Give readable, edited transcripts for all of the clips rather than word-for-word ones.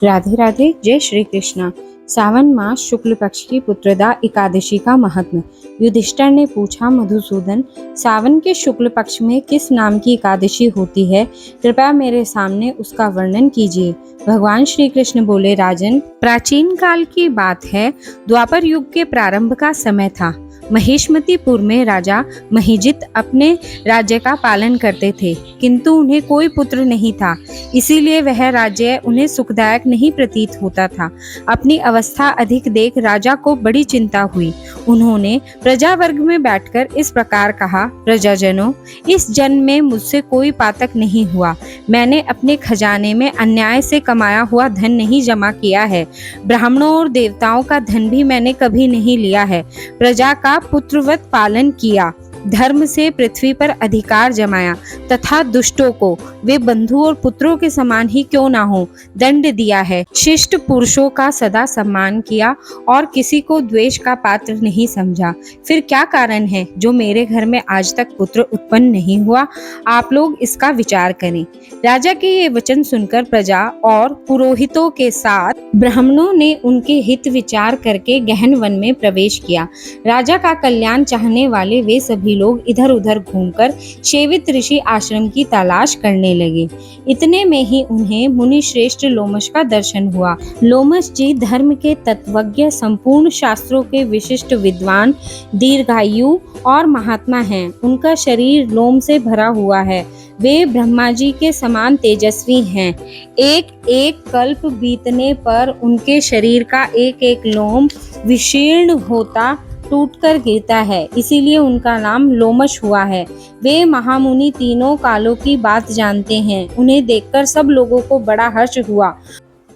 राधे राधे। जय श्री कृष्णा। सावन मास शुक्ल पक्ष की पुत्रदा एकादशी का महात्म्य। युधिष्ठिर ने पूछा, मधुसूदन, सावन के शुक्ल पक्ष में किस नाम की एकादशी होती है? कृपया मेरे सामने उसका वर्णन कीजिए। भगवान श्री कृष्ण बोले, राजन, प्राचीन काल की बात है। द्वापर युग के प्रारंभ का समय था। महेशमतीपुर में राजा महिजित अपने राज्य का पालन करते थे, किंतु उन्हें कोई पुत्र नहीं था। इसीलिए वह राज्य उन्हें सुखदायक नहीं प्रतीत होता था। अपनी अवस्था अधिक देख राजा को बड़ी चिंता हुई। उन्होंने प्रजा वर्ग में बैठकर इस प्रकार कहा, प्रजाजनों, इस जन्म में मुझसे कोई पातक नहीं हुआ। मैंने अपने खजाने में अन्याय से कमाया हुआ धन नहीं जमा किया है। ब्राह्मणों और देवताओं का धन भी मैंने कभी नहीं लिया है। प्रजा का पुत्रवत पालन किया, धर्म से पृथ्वी पर अधिकार जमाया तथा दुष्टों को वे बंधु और पुत्रों के समान ही क्यों ना हो दंड दिया है। शिष्ट पुरुषों का सदा सम्मान किया और किसी को द्वेष का पात्र नहीं समझा। फिर क्या कारण है जो मेरे घर में आज तक पुत्र उत्पन्न नहीं हुआ? आप लोग इसका विचार करें। राजा के ये वचन सुनकर प्रजा और पुरोहितों के साथ ब्राह्मणों ने उनके हित विचार करके गहन वन में प्रवेश किया। राजा का कल्याण चाहने वाले वे सभी लोग इधर उधर घूमकर सेवित ऋषि आश्रम की तलाश करने लगे। इतने में ही उन्हें मुनि श्रेष्ठ लोमश का दर्शन हुआ। लोमश जी धर्म के तत्वज्ञ, संपूर्ण शास्त्रों के विशिष्ट विद्वान, दीर्घायु और महात्मा हैं। उनका शरीर लोम से भरा हुआ है। वे ब्रह्मा जी के समान तेजस्वी हैं। एक एक कल्प बीतने पर उनके शरीर का एक एक लोम विशीर्ण होता टूटकर गिरता है, इसीलिए उनका नाम लोमश हुआ है। वे महामुनि तीनों कालों की बात जानते हैं। उन्हें देखकर सब लोगों को बड़ा हर्ष हुआ।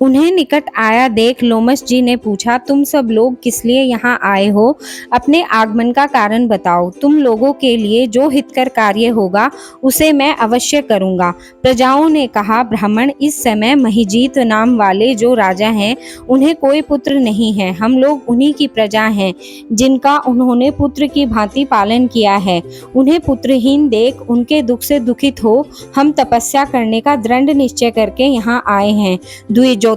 उन्हें निकट आया देख लोमश जी ने पूछा, तुम सब लोग किस लिए यहाँ आए हो? अपने आगमन का कारण बताओ। तुम लोगों के लिए जो हितकर कार्य होगा उसे मैं अवश्य करूँगा। प्रजाओं ने कहा, ब्राह्मण, इस समय महिजीत नाम वाले जो राजा हैं उन्हें कोई पुत्र नहीं है। हम लोग उन्हीं की प्रजा हैं जिनका उन्होंने पुत्र की भांति पालन किया है। उन्हें पुत्रहीन देख उनके दुख से दुखित हो हम तपस्या करने का दृढ़ निश्चय करके यहाँ आए हैं। द्विजोत्तम,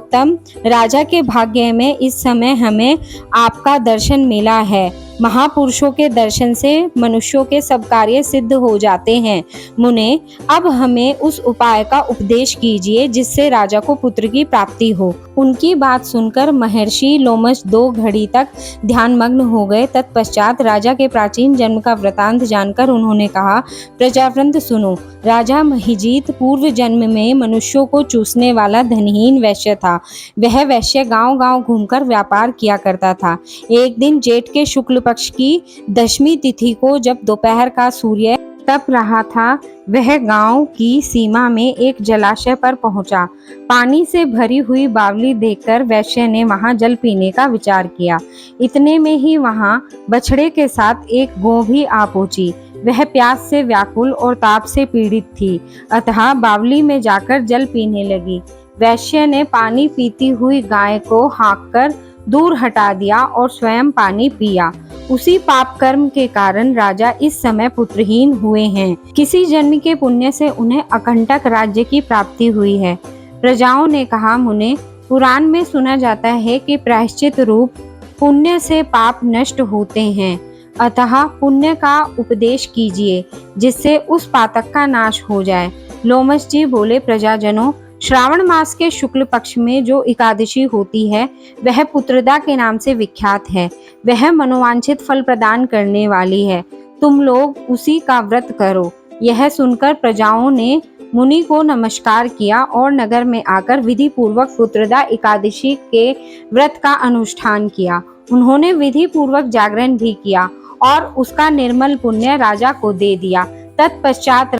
राजा के भाग्य में इस समय हमें आपका दर्शन मिला है। महापुरुषों के दर्शन से मनुष्यों के सब कार्य सिद्ध हो जाते हैं। मुने, अब हमें उस उपाय का उपदेश कीजिए जिससे राजा को पुत्र की प्राप्ति हो। उनकी बात सुनकर महर्षि लोमश 2 घड़ी तक ध्यानमग्न हो गए। तत्पश्चात राजा के प्राचीन जन्म का वृतांत जानकर उन्होंने कहा, प्रजावृंद सुनो। राजा महिजीत पूर्व जन्म में मनुष्यों को चूसने वाला धनहीन वैश्य था। वह वैश्य गांव-गांव घूमकर व्यापार किया करता था। एक दिन जेठ के शुक्ल पक्ष की 10वीं तिथि को जब दोपहर का सूर्य तप रहा था, वह गांव की सीमा में एक जलाशय पर पहुंचा। पानी से भरी हुई बावली देखकर वैश्य ने वहां जल पीने का विचार किया। इतने में ही वहां बछड़े के साथ एक गौ भी आ पहुंची। वह प्यास से व्याकुल और ताप से पीड़ित थी, अतः बावली में जाकर जल पीने लगी। वैश्य ने पानी पीती हुई गाय को हाँककर दूर हटा दिया और स्वयं पानी पिया। उसी पाप कर्म के कारण राजा इस समय पुत्रहीन हुए हैं। किसी जन्म के पुण्य से उन्हें अकंटक राज्य की प्राप्ति हुई है। प्रजाओं ने कहा, मुने, पुराण में सुना जाता है कि प्रायश्चित रूप पुण्य से पाप नष्ट होते हैं, अतः पुण्य का उपदेश कीजिए जिससे उस पातक का नाश हो जाए। लोमश जी बोले, प्रजाजनों, श्रावण मास के शुक्ल पक्ष में जो एकादशी होती है वह पुत्रदा के नाम से विख्यात है। वह मनोवांछित फल प्रदान करने वाली है। तुम लोग उसी का व्रत करो। यह सुनकर प्रजाओं ने मुनि को नमस्कार किया और नगर में आकर विधि पूर्वक पुत्रदा एकादशी के व्रत का अनुष्ठान किया। उन्होंने विधि पूर्वक जागरण भी किया और उसका निर्मल पुण्य राजा को दे दिया। तत्पश्चात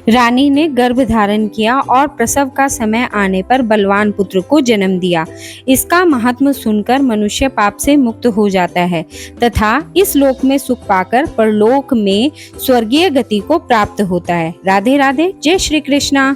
रानी ने गर्भ धारण किया और प्रसव का समय आने पर बलवान पुत्र को जन्म दिया। इसका महात्म्य सुनकर मनुष्य पाप से मुक्त हो जाता है तथा इस लोक में सुख पाकर परलोक में स्वर्गीय गति को प्राप्त होता है। राधे राधे। जय श्री कृष्णा।